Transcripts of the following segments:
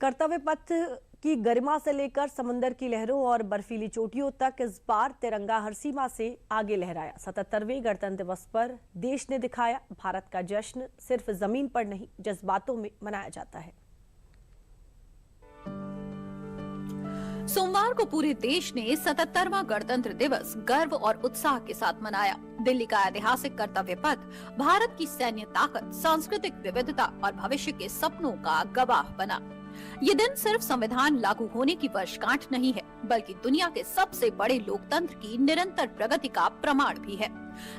कर्तव्य पथ की गरिमा से लेकर समंदर की लहरों और बर्फीली चोटियों तक इस बार तिरंगा हर सीमा से आगे लहराया। 77वें गणतंत्र दिवस पर देश ने दिखाया भारत का जश्न सिर्फ जमीन पर नहीं जज्बातों में मनाया जाता है। सोमवार को पूरे देश ने 77वां गणतंत्र दिवस गर्व और उत्साह के साथ मनाया। दिल्ली का ऐतिहासिक कर्तव्य पथ भारत की सैन्य ताकत, सांस्कृतिक विविधता और भविष्य के सपनों का गवाह बना। ये दिन सिर्फ संविधान लागू होने की वर्षगांठ नहीं है, बल्कि दुनिया के सबसे बड़े लोकतंत्र की निरंतर प्रगति का प्रमाण भी है।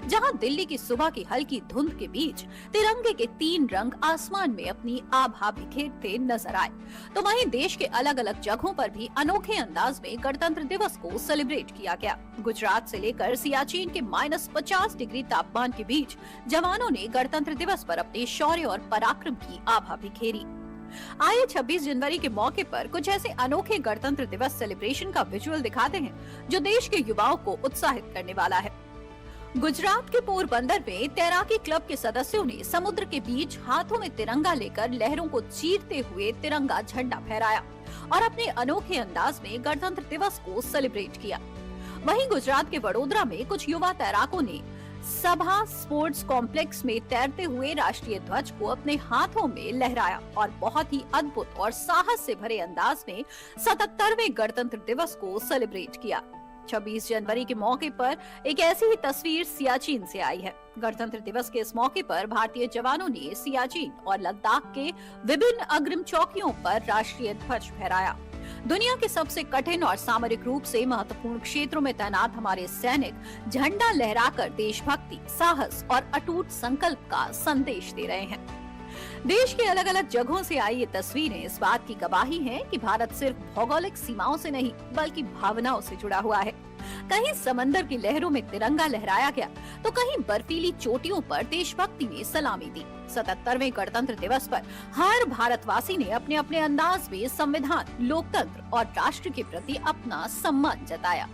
जहां दिल्ली की सुबह की हल्की धुंध के बीच तिरंगे के 3 रंग आसमान में अपनी आभा बिखेरते नजर आए, तो वहीं देश के अलग अलग जगहों पर भी अनोखे अंदाज में गणतंत्र दिवस को सेलिब्रेट किया गया। गुजरात से लेकर सियाचिन के -50 डिग्री तापमान के बीच जवानों ने गणतंत्र दिवस पर अपने शौर्य और पराक्रम की आभा बिखेरी। आइए 26 जनवरी के मौके पर कुछ ऐसे अनोखे गणतंत्र दिवस सेलिब्रेशन का विजुअल दिखाते हैं जो देश के युवाओं को उत्साहित करने वाला है। गुजरात के पोरबंदर में तैराकी क्लब के सदस्यों ने समुद्र के बीच हाथों में तिरंगा लेकर लहरों को चीरते हुए तिरंगा झंडा फहराया और अपने अनोखे अंदाज में गणतंत्र दिवस को सेलिब्रेट किया। वहीं गुजरात के वडोदरा में कुछ युवा तैराकों ने सभा स्पोर्ट्स कॉम्प्लेक्स में तैरते हुए राष्ट्रीय ध्वज को अपने हाथों में लहराया और बहुत ही अद्भुत और साहस से भरे अंदाज में 77वें गणतंत्र दिवस को सेलिब्रेट किया। 26 जनवरी के मौके पर एक ऐसी ही तस्वीर सियाचिन से आई है। गणतंत्र दिवस के इस मौके पर भारतीय जवानों ने सियाचिन और लद्दाख के विभिन्न अग्रिम चौकियों पर राष्ट्रीय ध्वज फहराया। दुनिया के सबसे कठिन और सामरिक रूप से महत्वपूर्ण क्षेत्रों में तैनात हमारे सैनिक झंडा लहराकर देशभक्ति, साहस और अटूट संकल्प का संदेश दे रहे हैं। देश के अलग अलग जगहों से आई ये तस्वीरें इस बात की गवाही हैं कि भारत सिर्फ भौगोलिक सीमाओं से नहीं बल्कि भावनाओं से जुड़ा हुआ है। कहीं समंदर की लहरों में तिरंगा लहराया गया तो कहीं बर्फीली चोटियों पर देशभक्ति ने सलामी दी। 77वें गणतंत्र दिवस पर हर भारतवासी ने अपने अपने अंदाज में संविधान, लोकतंत्र और राष्ट्र के प्रति अपना सम्मान जताया।